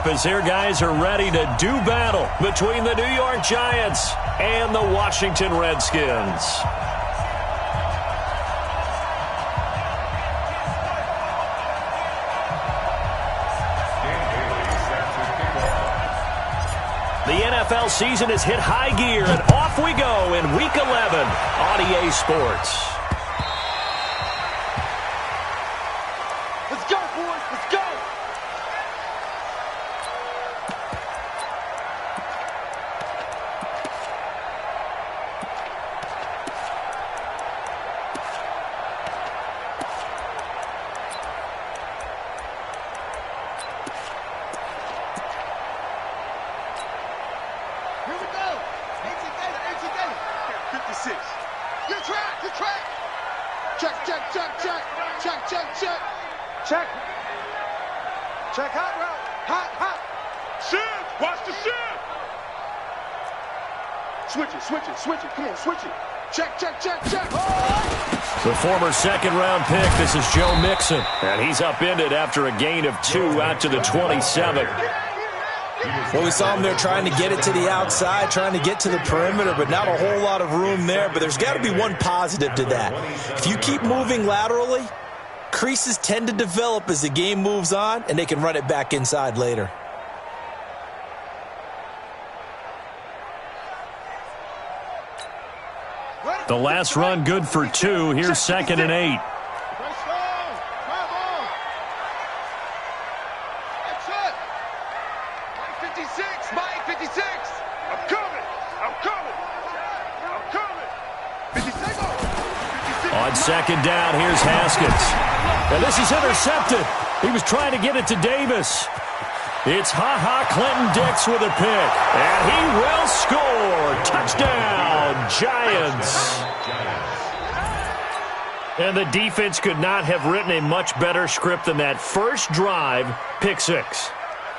as their guys are ready to do battle between the New York Giants and the Washington Redskins. The NFL season has hit high gear, and off we go in Week 11 on EA Sports. Let's go, boys. Let's go. Here we go. 18 Gator. 56. Good track. Check. Check hot route. Hot. Shift. Watch the shift. Switch it. Come on, switch it. Check. Oh! The former second-round pick, this is Joe Mixon. And he's upended after a gain of 2 out to the 27. Well, we saw him there trying to get it to the outside, trying to get to the perimeter, but not a whole lot of room there. But there's got to be one positive to that. If you keep moving laterally, creases tend to develop as the game moves on, and they can run it back inside later. The last run good for 2. Here's 2nd and 8. Mike 56. I'm coming. 56. On 2nd down, here's Haskins. And this is intercepted. He was trying to get it to Davis. It's Clinton Dix with a pick. And he will score. Touchdown, Giants. And the defense could not have written a much better script than that first drive, pick 6.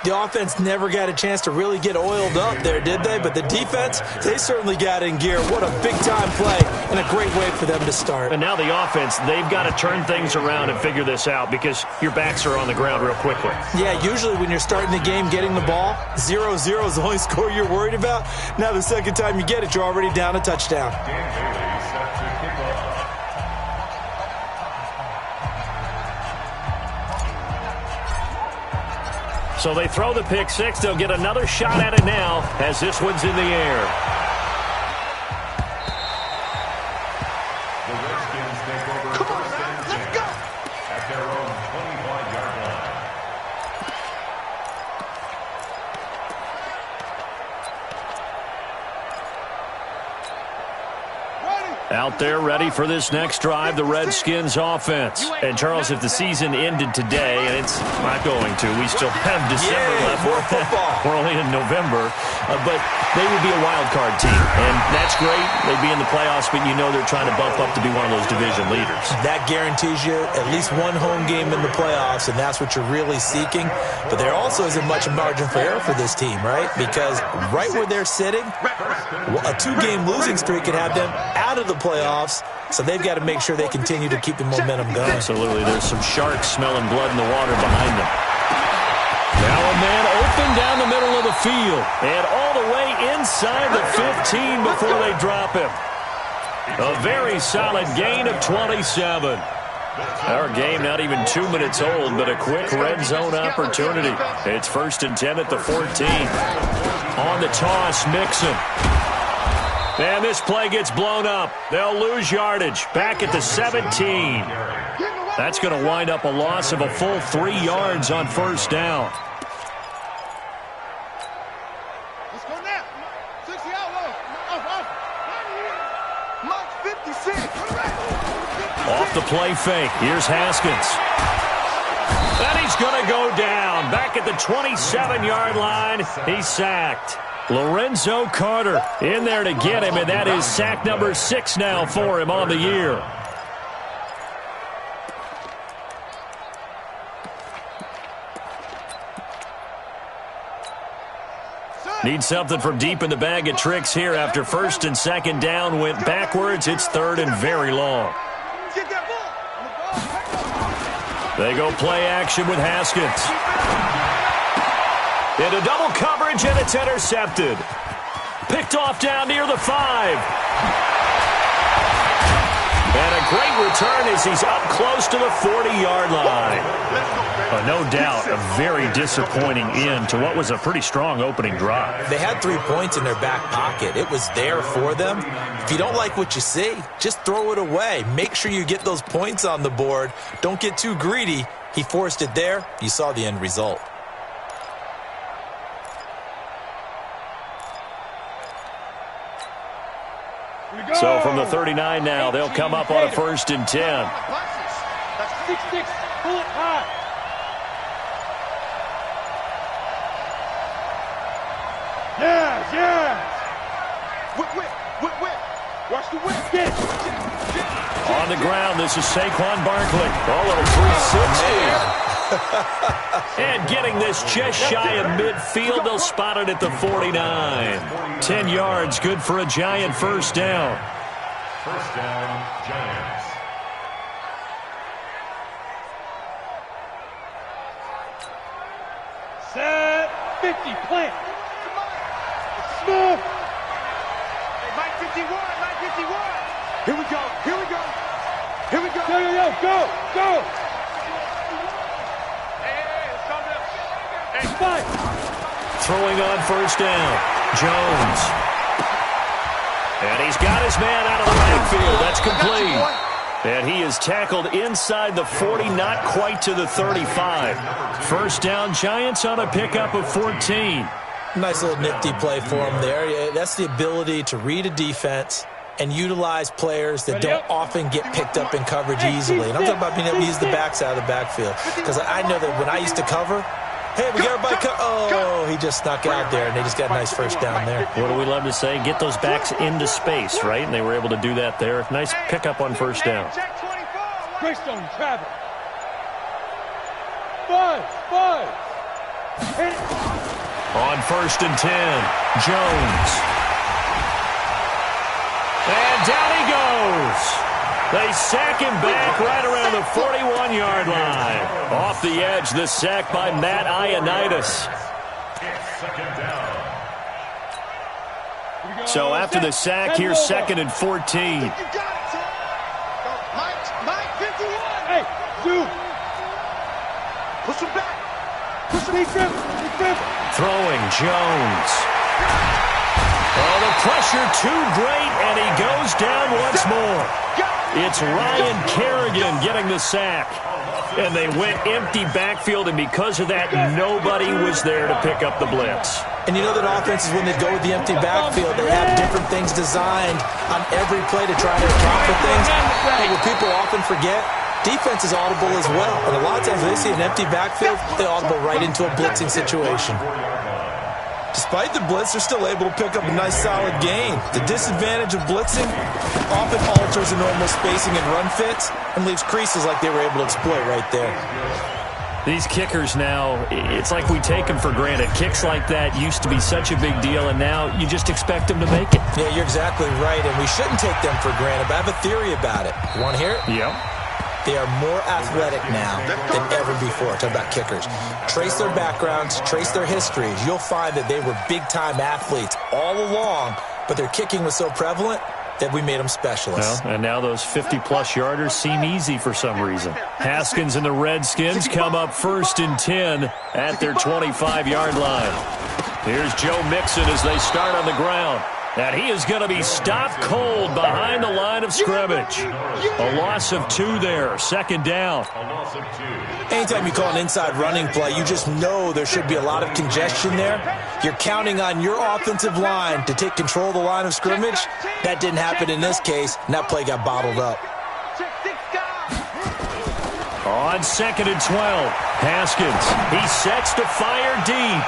The offense never got a chance to really get oiled up there, did they? But the defense, they certainly got in gear. What a big-time play and a great way for them to start. And now the offense, they've got to turn things around and figure this out because your backs are on the ground real quickly. Yeah, usually when you're starting the game getting the ball, 0-0 is the only score you're worried about. Now the second time you get it, you're already down a touchdown. So they throw the pick 6. They'll get another shot at it now as this one's in the air. The Redskins take over first and 10 at their own 25-yard line. Out there ready for this next drive, the Redskins offense. And Charles, if the season ended today, and it's not going to, we still have December left. More football. We're only in November, but they would be a wild card team. And that's great. They'd be in the playoffs, but you know they're trying to bump up to be one of those division leaders. That guarantees you at least one home game in the playoffs, and that's what you're really seeking. But there also isn't much margin for error for this team, right? Because right where they're sitting, a 2-game losing streak could have them out of the playoffs, so they've got to make sure they continue to keep the momentum going. Absolutely. There's some sharks smelling blood in the water behind them. Now a man open down the middle of the field and all the way inside the 15 before they drop him. A very solid gain of 27. Our game not even 2 minutes old, but a quick red zone opportunity. It's 1st and 10 at the 14. On the toss, Mixon. And this play gets blown up. They'll lose yardage. Back at the 17. That's going to wind up a loss of a full 3 yards on 1st down. Let's go now. 60 out low. Mike 56. Off the play fake. Here's Haskins. And he's going to go down. Back at the 27-yard line. He's sacked. Lorenzo Carter in there to get him, and that is sack number 6 now for him on the year. Need something from deep in the bag of tricks here after 1st and 2nd down went backwards. It's 3rd and very long. They go play action with Haskins. Into double coverage, and it's intercepted. Picked off down near the 5. And a great return as he's up close to the 40-yard line. No doubt a very disappointing end to what was a pretty strong opening drive. They had 3 points in their back pocket. It was there for them. If you don't like what you see, just throw it away. Make sure you get those points on the board. Don't get too greedy. He forced it there. You saw the end result. So from the 39 now, they'll come up on a 1st and 10. That's 6-6. Pull it high. Yes. Whip. Watch the whip. Get. On the ground, this is Saquon Barkley. Oh, little 360. And getting this just shy of midfield, they'll spot it at the 49. 10 yards, good for a Giant first down. First down, Giants. Set. 50. Plant. Smith. Hey, Mike 51. Here we go. Go. Hey, fight. Throwing on first down, Jones. And he's got his man out of the backfield. That's complete. And he is tackled inside the 40, not quite to the 35. First down, Giants on a pickup of 14. Nice little nifty play for him there. That's the ability to read a defense and utilize players that don't often get picked up in coverage easily. And I'm talking about being able to use the backs out of the backfield. Because I know that when I used to cover, hey, we got everybody oh, he just snuck out there, and they just got a nice first down there. What do we love to say? Get those backs into space, right? And they were able to do that there. Nice pickup on first down. Greystone, Travis. 5. On 1st and 10, Jones. And down he goes. They sack him back right around the 41-yard line. Off the edge, the sack by Matt Ioannidis. Second down. So after the sack, here's 2nd and 14. You got it, son. Mike 51. Hey, dude. Push him back. Big trip. Throwing, Jones. Oh, the pressure too great, and he goes down once more. It's Ryan Kerrigan getting the sack. And they went empty backfield, and because of that, nobody was there to pick up the blitz. And you know that offenses, when they go with the empty backfield, they have different things designed on every play to try to account for things. And what people often forget, defense is audible as well. And a lot of times when they see an empty backfield, they audible right into a blitzing situation. Despite the blitz, they're still able to pick up a nice solid gain. The disadvantage of blitzing often alters the normal spacing and run fits and leaves creases like they were able to exploit right there. These kickers now, it's like we take them for granted. Kicks like that used to be such a big deal, and now you just expect them to make it. Yeah, you're exactly right, and we shouldn't take them for granted, but I have a theory about it. You want to hear it? Yep. They are more athletic now than ever before. Talking about kickers. Trace their backgrounds, trace their histories. You'll find that they were big-time athletes all along, but their kicking was so prevalent that we made them specialists. Well, and now those 50-plus yarders seem easy for some reason. Haskins and the Redskins come up 1st and 10 at their 25-yard line. Here's Joe Mixon as they start on the ground. And he is going to be stopped cold behind the line of scrimmage. A loss of 2 there. 2nd down. Anytime you call an inside running play, you just know there should be a lot of congestion there. You're counting on your offensive line to take control of the line of scrimmage. That didn't happen in this case, and that play got bottled up. On 2nd and 12, Haskins. He sets to fire deep.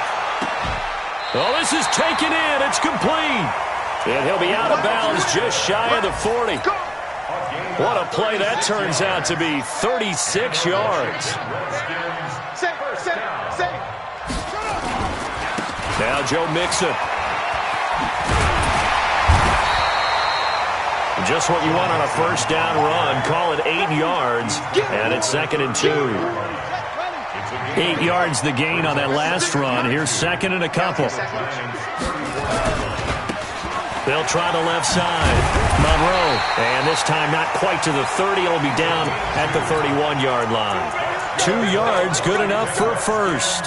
Oh, this is taken in. It's complete. And he'll be out of bounds just shy of the 40. What a play that turns out to be. 36 yards. Now Joe Mixon. Just what you want on a first down run. Call it 8 yards. And it's 2nd and 2. 8 yards the gain on that last run. Here's second and a couple. They'll try the left side. Monroe, and this time not quite to the 30. It'll be down at the 31-yard line. 2 yards, good enough for a first.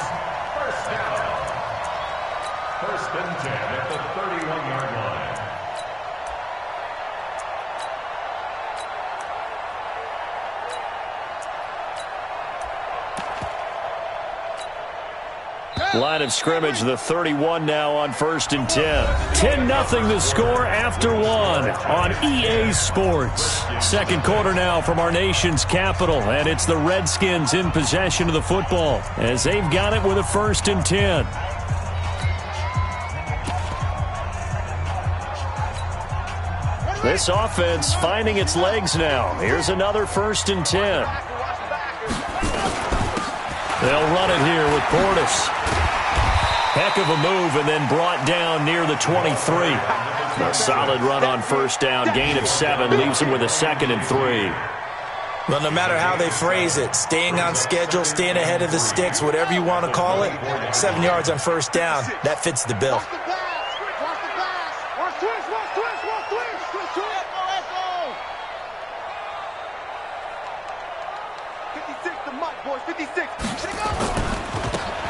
First and 10 at the 31-yard line. Line of scrimmage, the 31 now on first and 10. 10-0 the score after one on EA Sports. Second quarter now from our nation's capital, and it's the Redskins in possession of the football as they've got it with a first and 10. This offense finding its legs now. Here's another first and 10. They'll run it here with Portis. Heck of a move, and then brought down near the 23. A solid run on first down. Gain of 7 leaves them with a second and 3. Well, no matter how they phrase it, staying on schedule, staying ahead of the sticks, whatever you want to call it, 7 yards on first down, that fits the bill.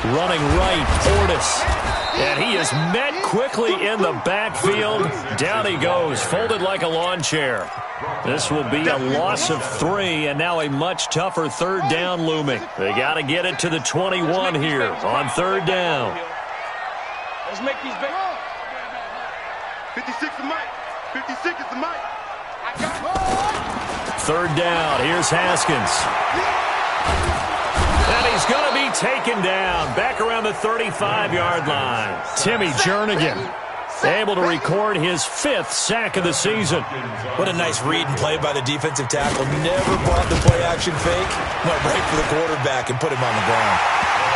Running right, Portis. And he is met quickly in the backfield. Down he goes, folded like a lawn chair. This will be a loss of 3, and now a much tougher third down looming. They got to get it to the 21 here on third down. Let's make these big. 56 is Mike. 56 is the Mike. Third down, here's Haskins. And he's going to be taken down back around the 35-yard line. Timmy Jernigan able to record his 5th sack of the season. What a nice read and play by the defensive tackle. Never brought the play-action fake. Went right for the quarterback and put him on the ground.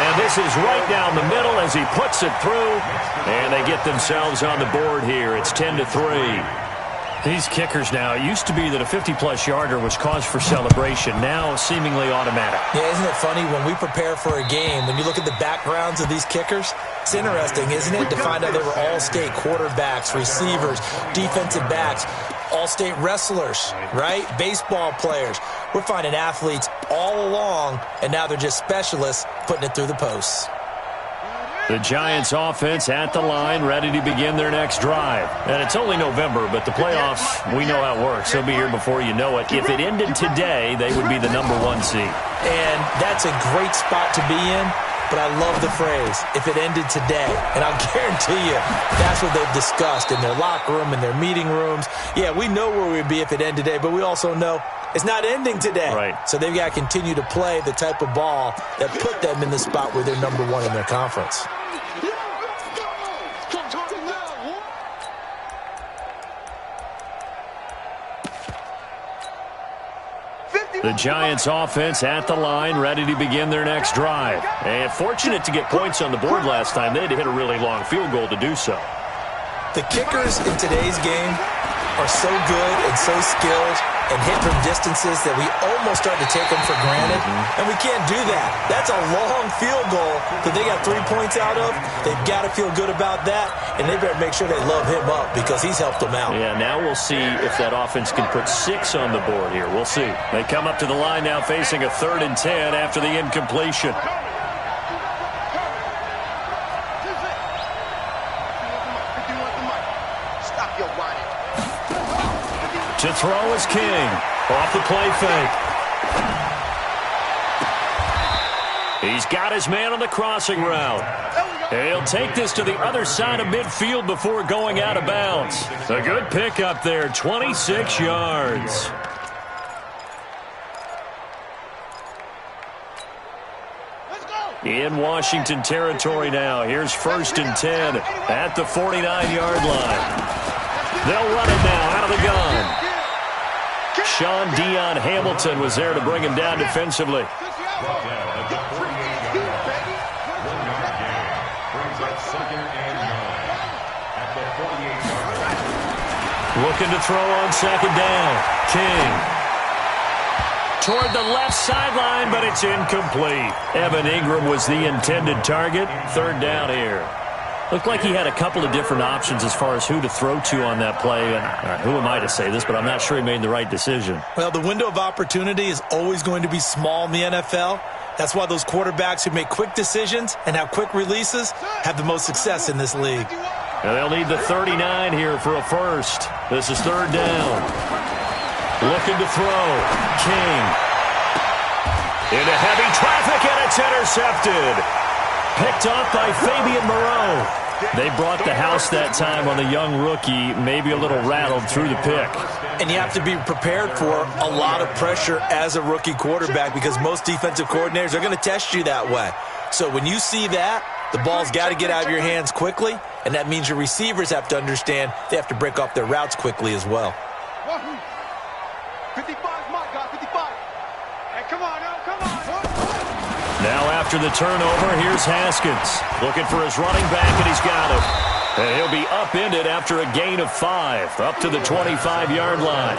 And this is right down the middle as he puts it through. And they get themselves on the board here. It's 10-3. These kickers now, it used to be that a 50-plus yarder was cause for celebration. Now seemingly automatic. Yeah, isn't it funny when we prepare for a game, when you look at the backgrounds of these kickers, it's interesting, isn't it, to find out they were all-state quarterbacks, receivers, defensive backs, all-state wrestlers, right? Baseball players. We're finding athletes all along, and now they're just specialists putting it through the posts. The Giants offense at the line, ready to begin their next drive. And it's only November, but the playoffs, we know how it works. They'll be here before you know it. If it ended today, they would be the #1 seed. And that's a great spot to be in, but I love the phrase, if it ended today. And I'll guarantee you, that's what they've discussed in their locker room, in their meeting rooms. Yeah, we know where we'd be if it ended today, but we also know it's not ending today. Right. So they've got to continue to play the type of ball that put them in the spot where they're #1 in their conference. The Giants offense at the line, ready to begin their next drive. And fortunate to get points on the board last time. They had to hit a really long field goal to do so. The kickers in today's game are so good and so skilled and hit from distances that we almost start to take them for granted. And we can't do that. That's a long field goal that they got 3 points out of. They've got to feel good about that, and they better make sure they love him up because he's helped them out. Yeah, now we'll see if that offense can put 6 on the board here. We'll see. They come up to the line now facing a 3rd and 10 after the incompletion. To throw is King. Off the play fake. He's got his man on the crossing route. He'll take this to the other side of midfield before going out of bounds. A good pickup there, 26 yards. In Washington territory now. Here's 1st and 10 at the 49-yard line. They'll run it now out of the gun. Sean Dion Hamilton was there to bring him down defensively. Looking to throw on 2nd down. King. toward the left sideline, but it's incomplete. Evan Ingram was the intended target. Third down here. Looked like he had a couple of different options as far as who to throw to on that play. And who am I to say this, but I'm not sure he made the right decision. Well, the window of opportunity is always going to be small in the NFL. That's why those quarterbacks who make quick decisions and have quick releases have the most success in this league. And they'll need the 39 here for a first. This is third down. Looking to throw. King. Into heavy traffic, and it's intercepted. Picked off by Fabian Moreau. They brought the house that time on the young rookie, maybe a little rattled through the pick. And you have to be prepared for a lot of pressure as a rookie quarterback because most defensive coordinators are going to test you that way. So when you see that, the ball's got to get out of your hands quickly, and that means your receivers have to understand they have to break off their routes quickly as well. 55, my God, 55. Hey, come on, now, come on. Now after the turnover, here's Haskins. Looking for his running back, and he's got him. And he'll be upended after a gain of 5, up to the 25-yard line.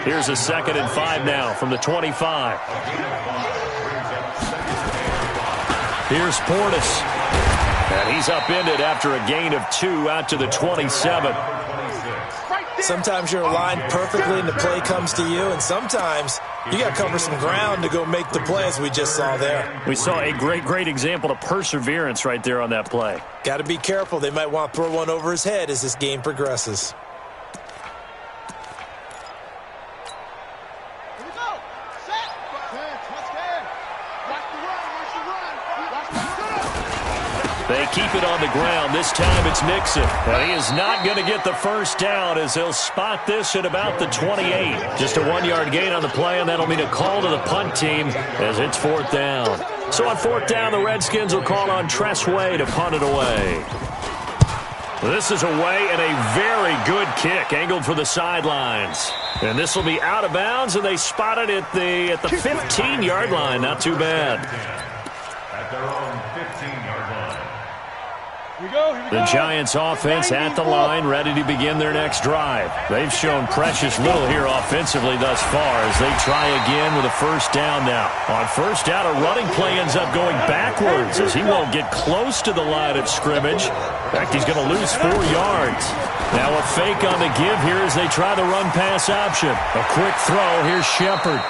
Here's a 2nd and 5 now from the 25. Here's Portis. And he's upended after a gain of 2 out to the 27. Sometimes you're aligned perfectly and the play comes to you, and sometimes you got to cover some ground to go make the play, as we just saw there. We saw a great example of perseverance right there on that play. Got to be careful. They might want to throw one over his head as this game progresses. Here we go. Set. Touchdown. Watch the run. Watch the run. Watch the run. They keep it on the ground. This time it's Nixon. And he is not going to get the first down as he'll spot this at about the 28. Just a 1-yard gain on the play, and that'll mean a call to the punt team as it's 4th down. So on 4th down, the Redskins will call on Tress Way to punt it away. This is away, and a very good kick angled for the sidelines. And this will be out of bounds, and they spot it at the 15-yard line. Not too bad. At their own 15-yard line. The Giants offense at the line, ready to begin their next drive. They've shown precious little here offensively thus far as they try again with a first down now. On first down, a running play ends up going backwards as he won't get close to the line of scrimmage. In fact, he's going to lose 4 yards. Now a fake on the give here as they try the run-pass option. A quick throw. Here's Shepard.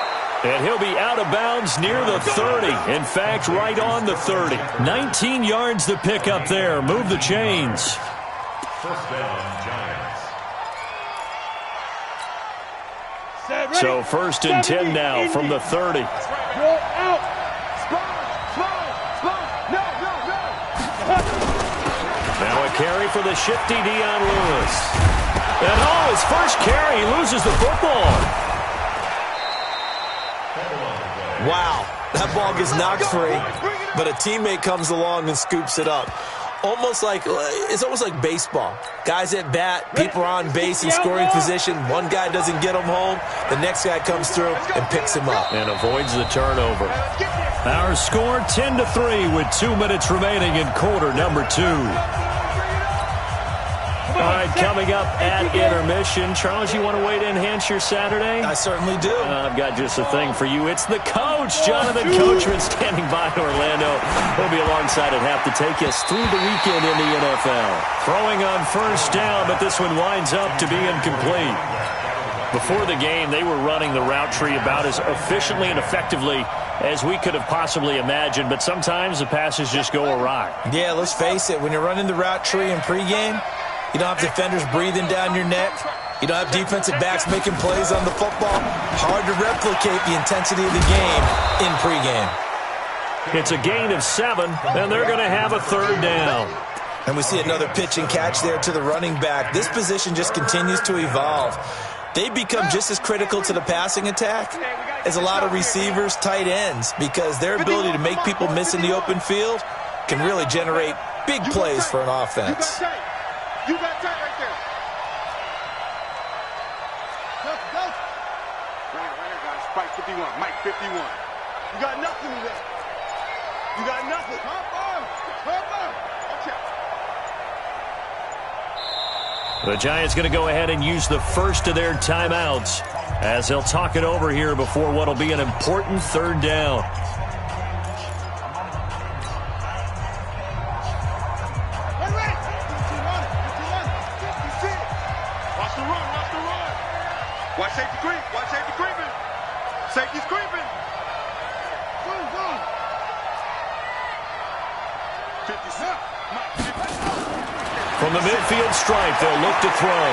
And he'll be out of bounds near the 30. In fact, right on the 30. 19 yards to pick up there. Move the chains. First down, Giants. So 1st and 10 now from the 30. Roll out. Slow. No. Now a carry for the shifty Dion Lewis. And his first carry, he loses the football. Wow, that ball gets knocked free, but a teammate comes along and scoops it up. It's almost like baseball. Guys at bat, people are on base in scoring position. One guy doesn't get him home. The next guy comes through and picks him up. And avoids the turnover. Our score 10-3 with 2 minutes remaining in quarter number 2. All right, coming up at intermission. Charles, you want to wait to enhance your Saturday? I certainly do. I've got just a thing for you. It's the coach, Jonathan Coachman, standing by in Orlando. He'll be alongside at half to take us through the weekend in the NFL. Throwing on first down, but this one winds up to be incomplete. Before the game, they were running the route tree about as efficiently and effectively as we could have possibly imagined, but sometimes the passes just go awry. Yeah, let's face it. When you're running the route tree in pregame, you don't have defenders breathing down your neck. You don't have defensive backs making plays on the football. Hard to replicate the intensity of the game in pregame. It's a gain of 7, and they're going to have a 3rd down. And we see another pitch and catch there to the running back. This position just continues to evolve. They become just as critical to the passing attack as a lot of receivers, tight ends, because their ability to make people miss in the open field can really generate big plays for an offense. You got tight right there. Go. Right here, guys. Spike 51. Mike 51. You got nothing today. You got nothing. Hop on. The Giants going to go ahead and use the first of their timeouts as they'll talk it over here before what will be an important third down. Watch safety creep. Watch safety creeping. Safety's creeping. From the midfield stripe, they'll look to throw.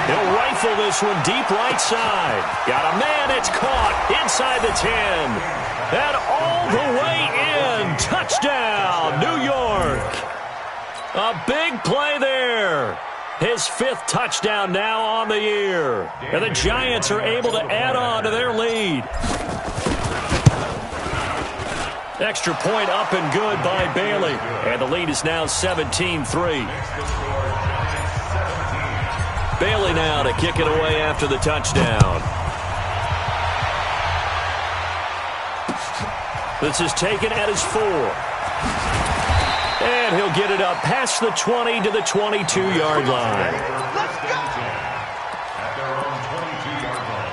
He'll rifle this one deep right side. Got a man, it's caught inside the 10. And all the way in. Touchdown, New York. A big play there. His 5th touchdown now on the year. And the Giants are able to add on to their lead. Extra point up and good by Bailey. And the lead is now 17-3. Bailey now to kick it away after the touchdown. This is taken at his 4. And he'll get it up past the 20 to the 22-yard line. Let's go! At their own 22-yard line.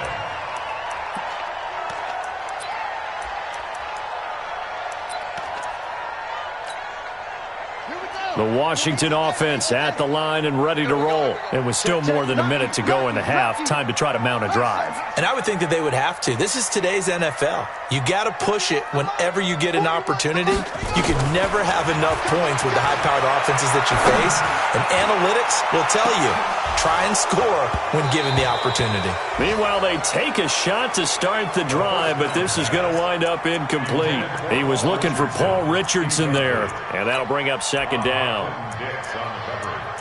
The Washington offense at the line and ready to roll. It was still more than a minute to go in the half. Time to try to mount a drive. And I would think that they would have to. This is today's NFL. You got to push it whenever you get an opportunity. You can never have enough points with the high-powered offenses that you face. And analytics will tell you, try and score when given the opportunity. Meanwhile, they take a shot to start the drive, but this is going to wind up incomplete. He was looking for Paul Richardson there, and that'll bring up second down. Dix on the coverage.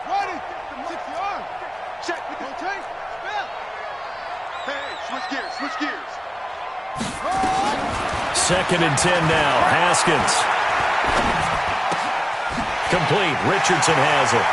Ready. 6 yards. Check with the tape. Hey, switch gears. Switch gears. Second and 10 now. Haskins. Complete. Richardson has it.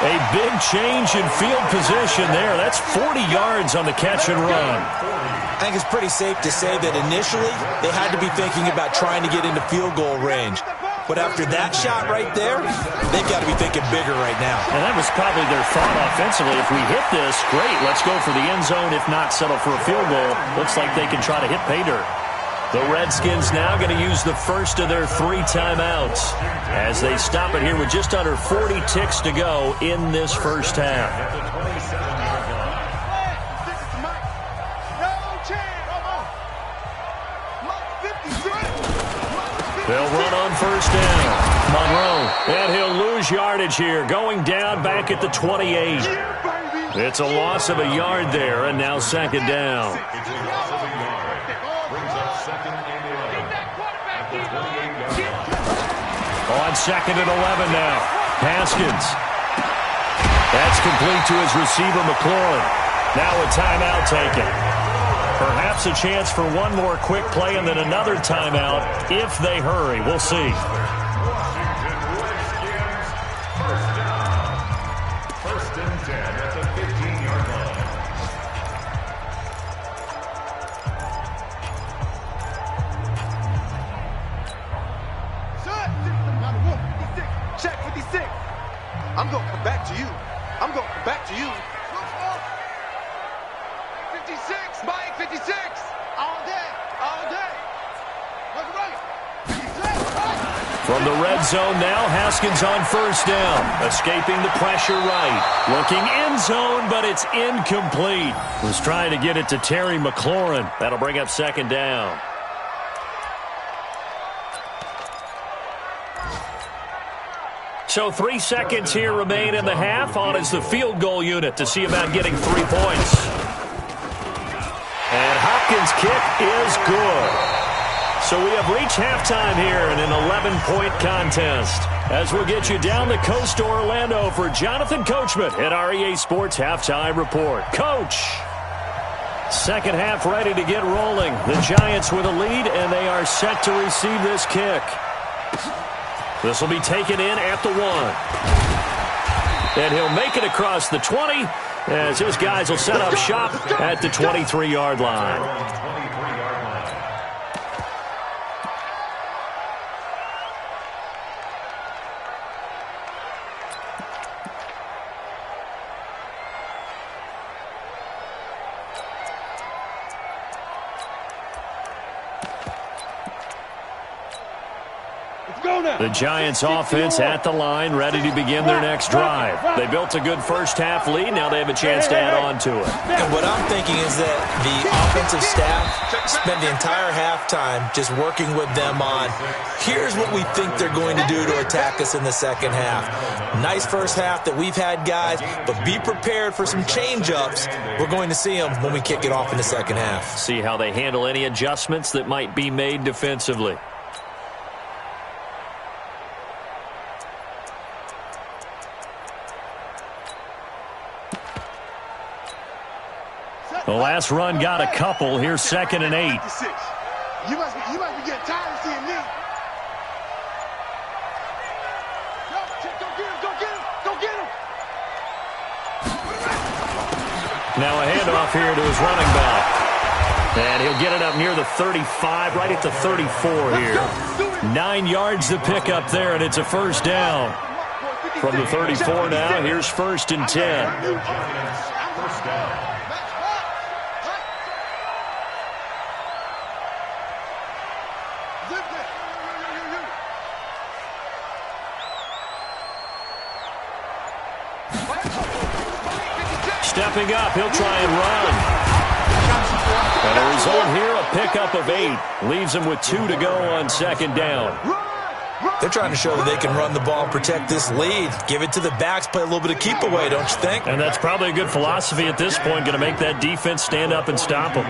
A big change in field position there. That's 40 yards on the catch and run. I think it's pretty safe to say that initially they had to be thinking about trying to get into field goal range. But after that shot right there, they've got to be thinking bigger right now. And that was probably their thought offensively. If we hit this, great, let's go for the end zone. If not, settle for a field goal. Looks like they can try to hit pay dirt. The Redskins now going to use the first of their 3 timeouts as they stop it here with just under 40 ticks to go in this first half. They'll run on first down. Monroe, and he'll lose yardage here, going down back at the 28. It's a loss of a yard there, and now second down. On second and 11 now. Haskins. That's complete to his receiver, McLaurin. Now a timeout taken. Perhaps a chance for one more quick play and then another timeout if they hurry. We'll see. First and 10 at the 15-yard line. Check 56. I'm going to come back to you. I'm going to come back to you. 56, Mike, 56. All day, all day. Look right. 56. From the red zone now, Haskins on first down. Escaping the pressure right. Looking end zone, but it's incomplete. Was trying to get it to Terry McLaurin. That'll bring up second down. So 3 seconds here remain in the half. On is the field goal unit to see about getting 3 points. And Hopkins' kick is good. So we have reached halftime here in an 11-point contest. As we'll get you down the coast to Orlando for Jonathan Coachman at our EA Sports Halftime Report. Coach, second half ready to get rolling. The Giants with a lead, and they are set to receive this kick. This will be taken in at the 1. And he'll make it across the 20 as his guys will set up shop at the 23-yard line. The Giants offense at the line, ready to begin their next drive. They built a good first half lead. Now they have a chance to add on to it. And what I'm thinking is that the offensive staff spent the entire halftime just working with them on, here's what we think they're going to do to attack us in the second half. Nice first half that we've had, guys, but be prepared for some change-ups. We're going to see them when we kick it off in the second half. See how they handle any adjustments that might be made defensively. The last run got a couple. Here's 2nd and 8. You must be getting tired of seeing me. Go get him. Now a handoff here to his running back. And he'll get it up near the 35, right at the 34 here. 9 yards to pick up there, and it's a first down. From the 34 now, here's 1st and 10. First down. Stepping up, he'll try and run. And a result here, a pickup of 8. Leaves him with 2 to go on 2nd down. They're trying to show that they can run the ball and protect this lead. Give it to the backs, play a little bit of keep away, don't you think? And that's probably a good philosophy at this point, going to make that defense stand up and stop them.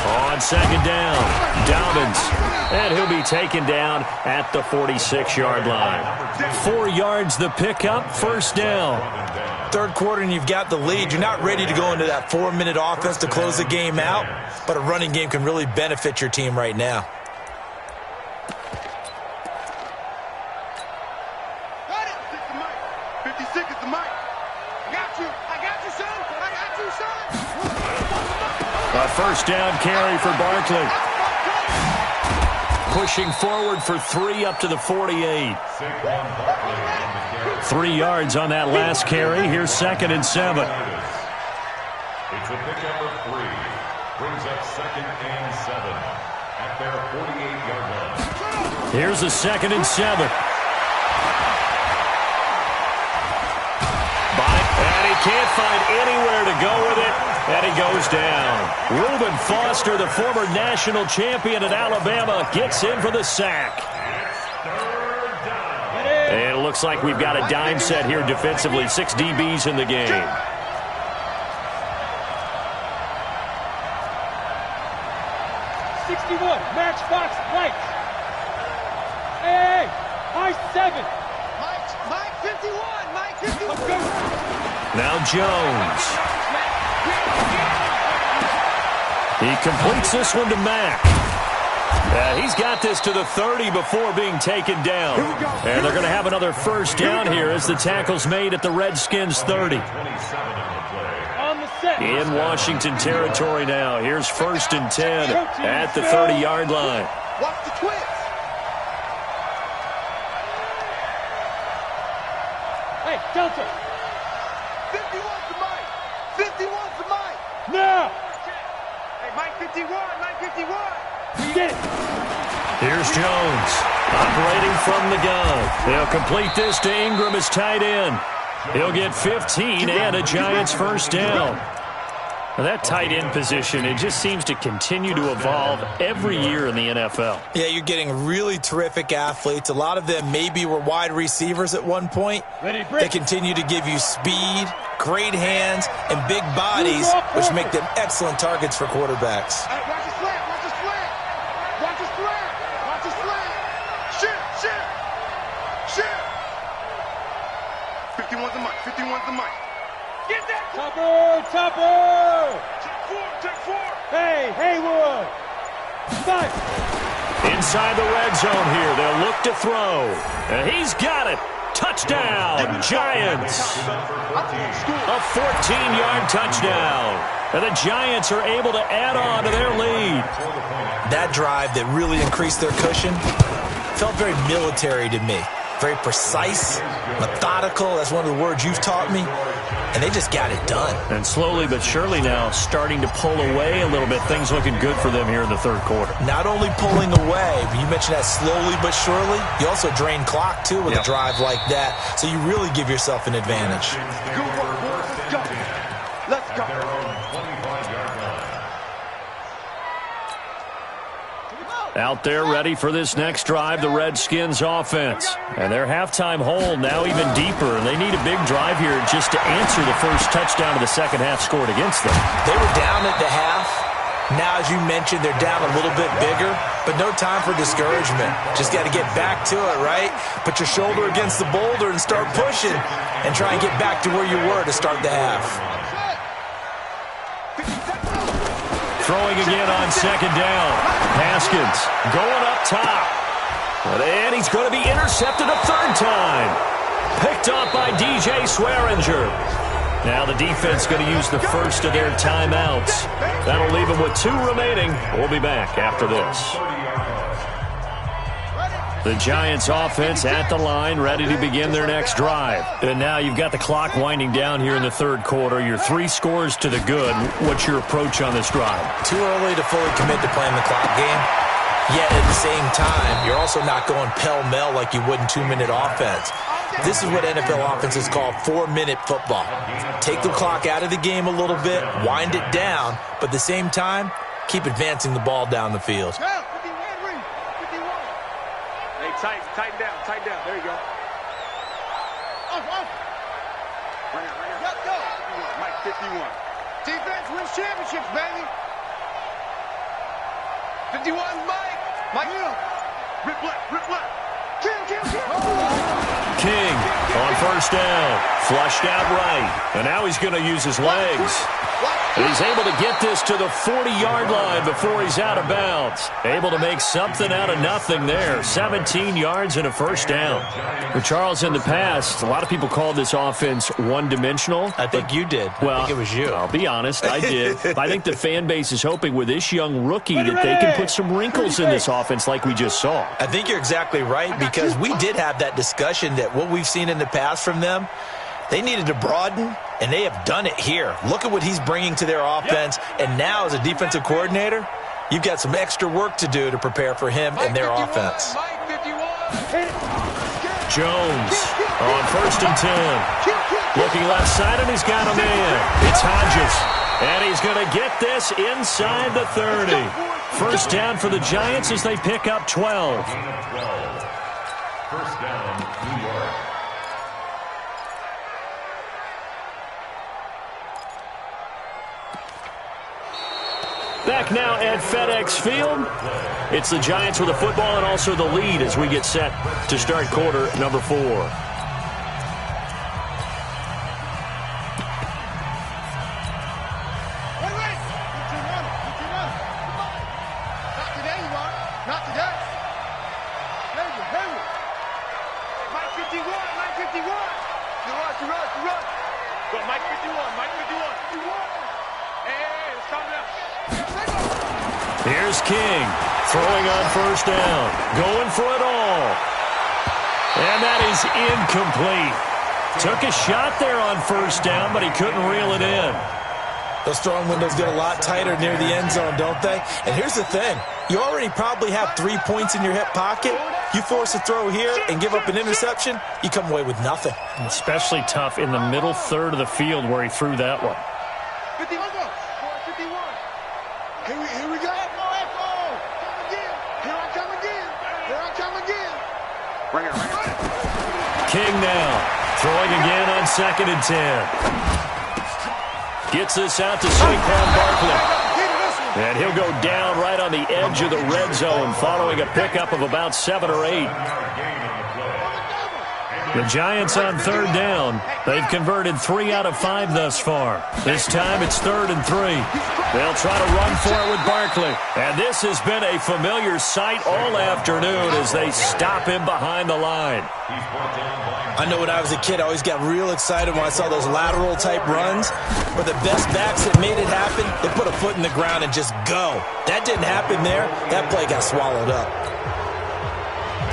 On 2nd down, Dobbins, and he'll be taken down at the 46-yard line. 4 yards the pickup, 1st down. Third quarter and you've got the lead. You're not ready to go into that 4-minute offense to close the game out, but a running game can really benefit your team right now. Got it. 56 is the mic. I got you, son. A first down carry for Barkley. Pushing forward for 3 up to the 48. 3 yards on that last carry. Here's 2nd and 7. It's a pickup of 3. Brings up 2nd and 7 at their 48-yard line. Here's a 2nd and 7. And he can't find anywhere to go with it. And he goes down. Reuben Foster, the former national champion at Alabama, gets in for the sack. And it looks like we've got a dime set here defensively. 6 DBs in the game. Matchbox Mike. Hey, Mike 7. Mike 51. Mike 51. Now Jones. He completes this one to Mack. He's got this to the 30 before being taken down. And they're going to have another first down here as the tackle's made at the Redskins 30. In Washington territory now. Here's 1st and 10 at the 30-yard line. Watch the twist. Hey, Delta. 51's the mic. 51's the mic. Now. Hey, Mike 51. Mike 51. We get it. Here's Jones operating from the gun. They'll complete this to Ingram as tight end. He'll get 15 and a Giants first down. Now that tight end position, it just seems to continue to evolve every year in the NFL. Yeah, you're getting really terrific athletes. A lot of them maybe were wide receivers at one point. They continue to give you speed, great hands, and big bodies, which make them excellent targets for quarterbacks. Hey, watch the slant. Watch the slant. Watch the slant. Watch the slant. Shit. 51's the mic. 51's the mic. Get that. Topper. Hey, Haywood. 5. Inside the red zone here. They'll look to throw. And he's got it. Touchdown, Giants. A 14-yard touchdown. And the Giants are able to add on to their lead. That drive that really increased their cushion felt very military to me. Very precise, methodical. That's one of the words you've taught me. And they just got it done. And slowly but surely now starting to pull away a little bit. Things looking good for them here in the third quarter. Not only pulling away, but you mentioned that slowly but surely. You also drain clock, too, with a drive like that. So you really give yourself an advantage. Let's go. Out there ready for this next drive, the Redskins offense. And their halftime hole now even deeper. And they need a big drive here just to answer the first touchdown of the second half scored against them. They were down at the half. Now, as you mentioned, they're down a little bit bigger, but no time for discouragement. Just got to get back to it, right? Put your shoulder against the boulder and start pushing and try and get back to where you were to start the half. Throwing again on second down. Haskins going up top. And he's going to be intercepted a third time. Picked off by DJ Swearinger. Now the defense going to use the first of their timeouts. That'll leave them with 2 remaining. We'll be back after this. The Giants offense at the line, ready to begin their next drive. And now you've got the clock winding down here in the third quarter. Your 3 scores to the good. What's your approach on this drive? Too early to fully commit to playing the clock game. Yet at the same time, you're also not going pell-mell like you would in 2-minute offense. This is what NFL offenses call 4-minute football. Take the clock out of the game a little bit, wind it down, but at the same time, keep advancing the ball down the field. Tighten down. There you go. Right here. Let's go. Mike 51. Defense wins championships, baby. 51, Mike. Rip left. Kill. King on first down. Flushed out right. And now he's going to use his legs. And he's able to get this to the 40-yard line before he's out of bounds. Able to make something out of nothing there. 17 yards and a first down. But Charles, in the past, a lot of people called this offense one-dimensional. I think you did. Well, I think it was you. I'll be honest, I did. I think the fan base is hoping with this young rookie that they can put some wrinkles in this offense like we just saw. I think you're exactly right, because we did have that discussion that what we've seen in the past from them, they needed to broaden, and they have done it here. Look at what he's bringing to their offense, and now as a defensive coordinator, you've got some extra work to do to prepare for him and their offense. Jones on first and 10. Looking left side, and he's got a man. It's Hodges, and he's going to get this inside the 30. First down for the Giants as they pick up 12. First down, New York. Back now at FedEx Field. It's the Giants with the football and also the lead as we get set to start quarter number 4. Not today. Mike 51. You run. But Mike 51. Hey, it's coming up. Here's King throwing on first down. Going for it all. And that is incomplete. Took a shot there on first down, but he couldn't reel it in. Those throwing windows get a lot tighter near the end zone, don't they? And here's the thing. You already probably have 3 points in your hip pocket. You force a throw here and give up an interception, you come away with nothing. Especially tough in the middle third of the field where he threw that one. 51. Here we go. Here I come again. Bring it. King now throwing again on second and 10. Gets this out to Saquon Barkley. And he'll go down right on the edge of the red zone following a pickup of about 7 or 8. The Giants on third down. They've converted 3 out of 5 thus far. This time it's 3rd and 3. They'll try to run for it with Barkley. And this has been a familiar sight all afternoon as they stop him behind the line. I know when I was a kid, I always got real excited when I saw those lateral-type runs. But the best backs that made it happen, they put a foot in the ground and just go. That didn't happen there. That play got swallowed up.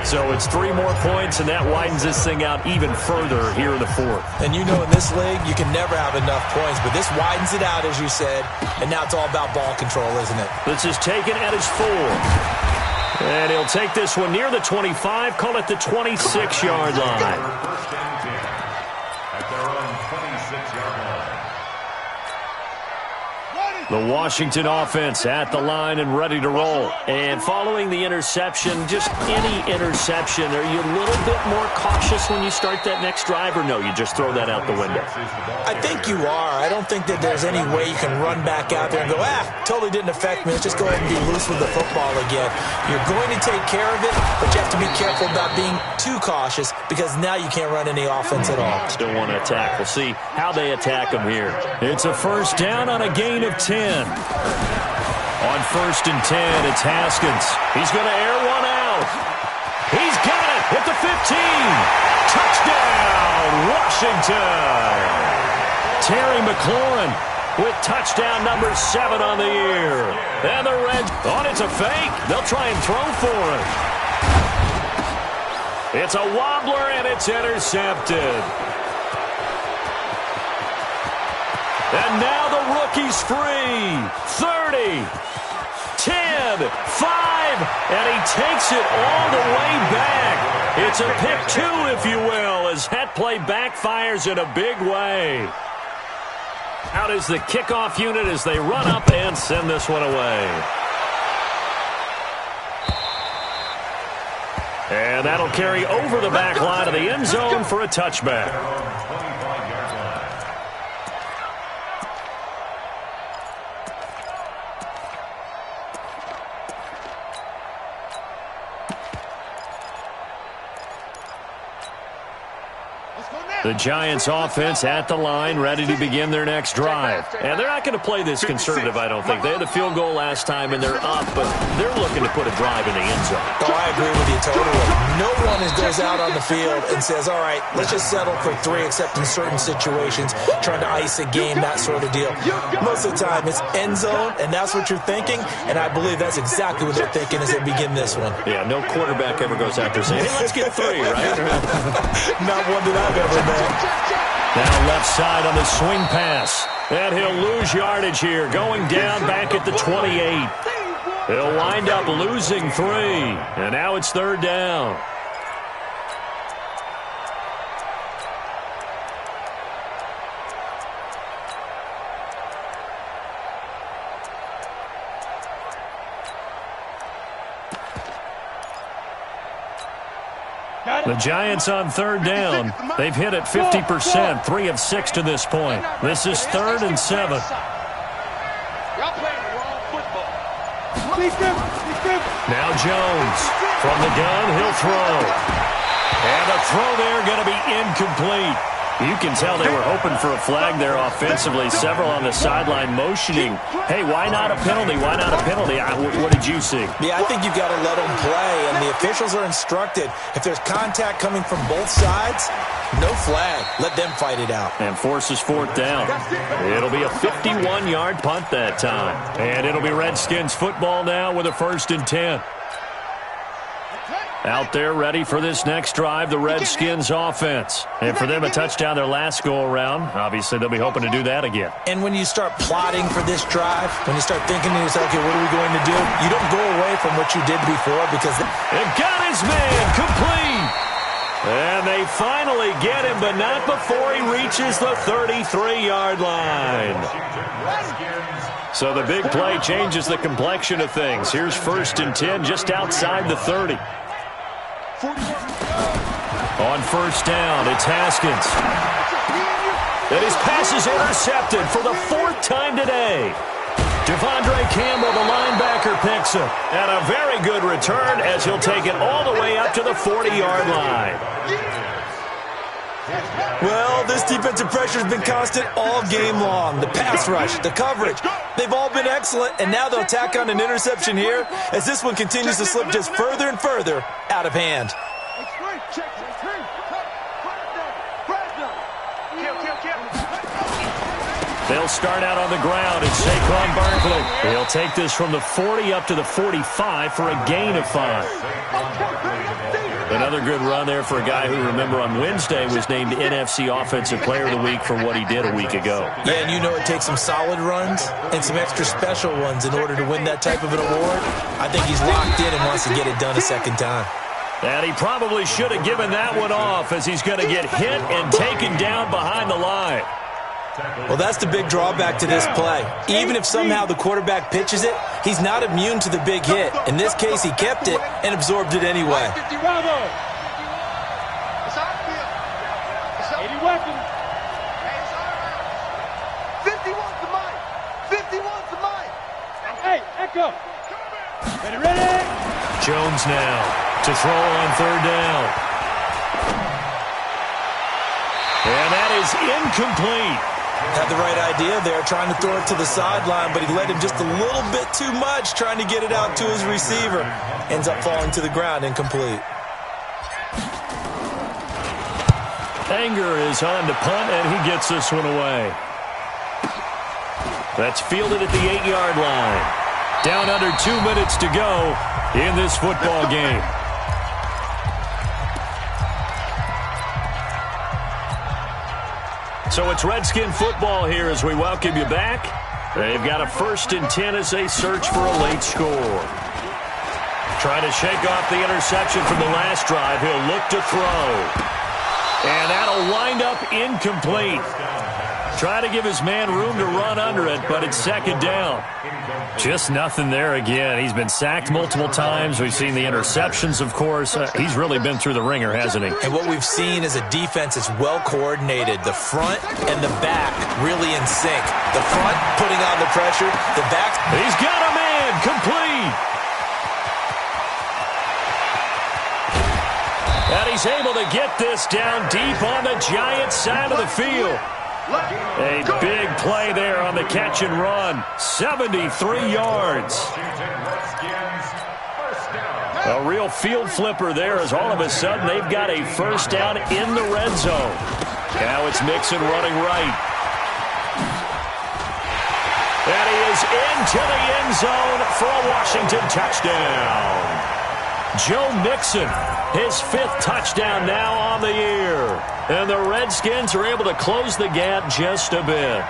So it's 3 more points, and that widens this thing out even further here in the 4th. And you know in this league, you can never have enough points, but this widens it out, as you said, and now it's all about ball control, isn't it? This is taken at his 4. And he'll take this one near the 25, call it the 26-yard line. First and 10 at their own 26-yard line. The Washington offense at the line and ready to roll. And following the interception, just any interception, are you a little bit more cautious when you start that next drive, or no, you just throw that out the window? I think you are. I don't think that there's any way you can run back out there and go, totally didn't affect me. Let's just go ahead and be loose with the football again. You're going to take care of it, but you have to be careful about being too cautious because now you can't run any offense at all. Still want to attack. We'll see how they attack them here. It's a first down on a gain of 10. On 1st and 10, it's Haskins. He's going to air one out. He's got it at the 15. Touchdown, Washington. Terry McLaurin with touchdown number 7 on the year. And the Reds, it's a fake. They'll try and throw for it. It's a wobbler, and it's intercepted. And now the rookie's free. 30, 10, 5, and he takes it all the way back. It's a pick 2, if you will, as that play backfires in a big way. Out is the kickoff unit as they run up and send this one away. And that'll carry over the back line of the end zone for a touchback. The Giants offense at the line, ready to begin their next drive. And they're not going to play this conservative, I don't think. They had the field goal last time, and they're up, but they're looking to put a drive in the end zone. Oh, I agree with you totally. No one goes out on the field and says, all right, let's just settle for 3, except in certain situations, trying to ice a game, that sort of deal. Most of the time, it's end zone, and that's what you're thinking, and I believe that's exactly what they're thinking as they begin this one. Yeah, no quarterback ever goes out there saying, hey, let's get 3, right? Not one that I've ever met. Now left side on the swing pass. And he'll lose yardage here, going down back at the 28. He'll wind up losing 3. And now it's 3rd down. The Giants on 3rd down. They've hit it 50%, 3 of 6 to this point. This is 3rd and 7. Y'all playing the wrong football. Now Jones from the gun, he'll throw. And the throw there going to be incomplete. You can tell they were hoping for a flag there offensively. Several on the sideline motioning, hey, why not a penalty? Why not a penalty? What did you see? Yeah, I think you've got to let them play, and the officials are instructed. If there's contact coming from both sides, no flag. Let them fight it out. And forces 4th down. It'll be a 51-yard punt that time. And it'll be Redskins football now with a 1st and 10. Out there ready for this next drive, the Redskins offense. And for them, a touchdown their last go-around. Obviously, they'll be hoping to do that again. And when you start plotting for this drive, when you start thinking to yourself, okay, what are we going to do? You don't go away from what you did before because... And got his man complete. And they finally get him, but not before he reaches the 33-yard line. So the big play changes the complexion of things. Here's 1st and 10 just outside the 30. On 1st down, it's Haskins. And his pass is intercepted for the 4th time today. Devondre Campbell, the linebacker, picks him. And a very good return as he'll take it all the way up to the 40-yard line. Well, this defensive pressure has been constant all game long. The pass rush, the coverage, they've all been excellent, and now they'll tack on an interception here as this one continues to slip just further and further out of hand. They'll start out on the ground, and Saquon Barkley. He'll take this from the 40 up to the 45 for a gain of 5. Another good run there for a guy who, remember, on Wednesday was named NFC Offensive Player of the Week for what he did a week ago. Yeah, and you know it takes some solid runs and some extra special ones in order to win that type of an award. I think he's locked in and wants to get it done a second time. And he probably should have given that one off, as he's going to get hit and taken down behind the line. Well, that's the big drawback to this play. Even if somehow the quarterback pitches it, he's not immune to the big hit. In this case, he kept it and absorbed it anyway. Bravo! 80 weapons. 51's the mic. 51's the mic. Hey, Echo. Ready? Jones now to throw on third down. And that is incomplete. Had the right idea there, trying to throw it to the sideline, but he led him just a little bit too much, trying to get it out to his receiver. Ends up falling to the ground, incomplete. Anger is on to punt, and he gets this one away. That's fielded at the 8-yard line. Down under 2 minutes to go in this football game. So it's Redskin football here as we welcome you back. They've got a 1st and 10 as they search for a late score. Trying to shake off the interception from the last drive. He'll look to throw. And that'll wind up incomplete. Try to give his man room to run under it, but it's 2nd down. Just nothing there again. He's been sacked multiple times. We've seen the interceptions, of course. He's really been through the ringer, hasn't he? And what we've seen is a defense that's well coordinated. The front and the back really in sync. The front putting on the pressure. The back. He's got a man. Complete. And he's able to get this down deep on the Giants' side of the field. A big play there on the catch and run. 73 yards. A real field flipper there, as all of a sudden they've got a 1st down in the red zone. Now it's Mixon running right. And he is into the end zone for a Washington touchdown. Joe Mixon, his 5th touchdown now on the year. And the Redskins are able to close the gap just a bit.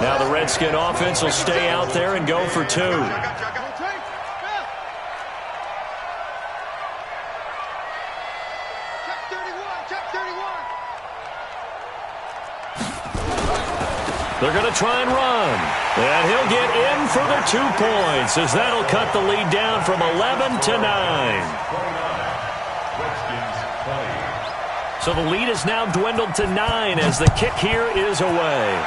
Now the Redskin offense will stay out there and go for 2. They're going to try and run. And he'll get in for the 2 points, as that'll cut the lead down from 11 to 9. So the lead is now dwindled to 9 as the kick here is away.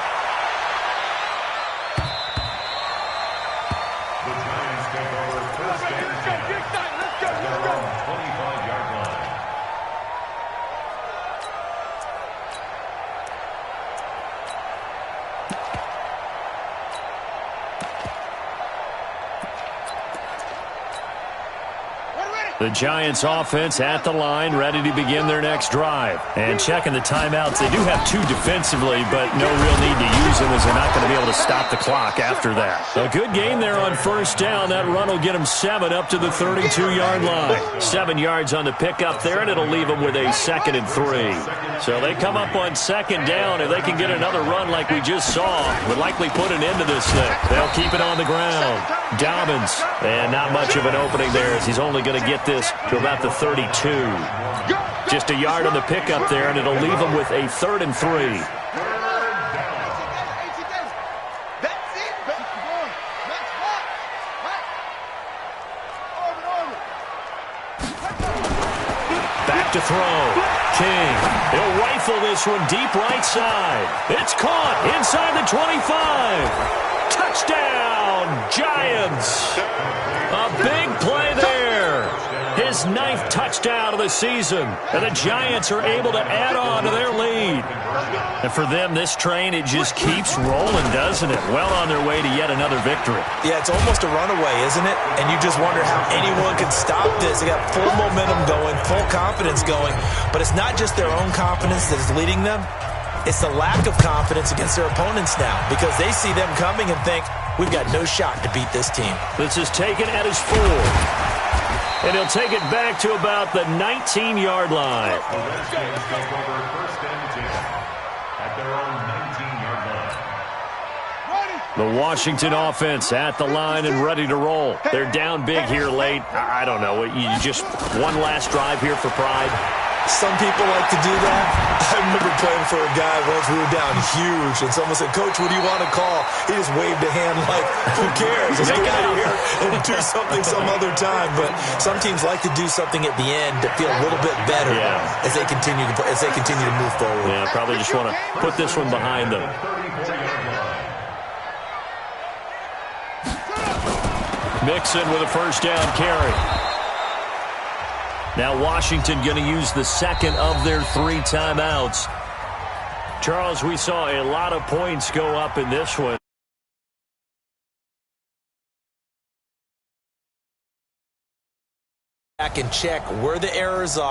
The Giants take over 1st and 10 at their own 25-yard line. The Giants offense at the line, ready to begin their next drive. And checking the timeouts, they do have 2 defensively, but no real need to use them as they're not going to be able to stop the clock after that. A good game there on 1st down. That run will get them 7 up to the 32-yard line. 7 yards on the pickup there, and it'll leave them with a 2nd and 3. So they come up on 2nd down. If they can get another run like we just saw, would likely put an end to this thing. They'll keep it on the ground. Dobbins, and not much of an opening there as he's only going to get this to about the 32. Just a yard on the pickup there, and it'll leave him with a 3rd and 3. Back to throw. King. He'll rifle this one deep right side. It's caught inside the 25. Touchdown, Giants. A big play there. His his 9th touchdown of the season. And the Giants are able to add on to their lead. And for them, this train, it just keeps rolling, doesn't it? Well on their way to yet another victory. Yeah, it's almost a runaway, isn't it? And you just wonder how anyone could stop this. They got full momentum going, full confidence going. But it's not just their own confidence that is leading them. It's the lack of confidence against their opponents now, because they see them coming and think, we've got no shot to beat this team. This is taken at his 4. And he'll take it back to about the 19-yard line. The Redskins take over 1st and 10 at their own 19-yard line. The Washington offense at the line and ready to roll. They're down big here late. I don't know. You just one last drive here for pride. Some people like to do that. I remember playing for a guy once. We were down huge, and someone said, Coach, what do you want to call? He just waved a hand like, who cares? Let's get out of here and do something some other time. But some teams like to do something at the end to feel a little bit better as they continue to move forward. Yeah, probably just want to put this one behind them. Mixon with a 1st down carry. Now Washington going to use the 2nd of their 3 timeouts. Charles, we saw a lot of points go up in this one. Back and check where the errors are.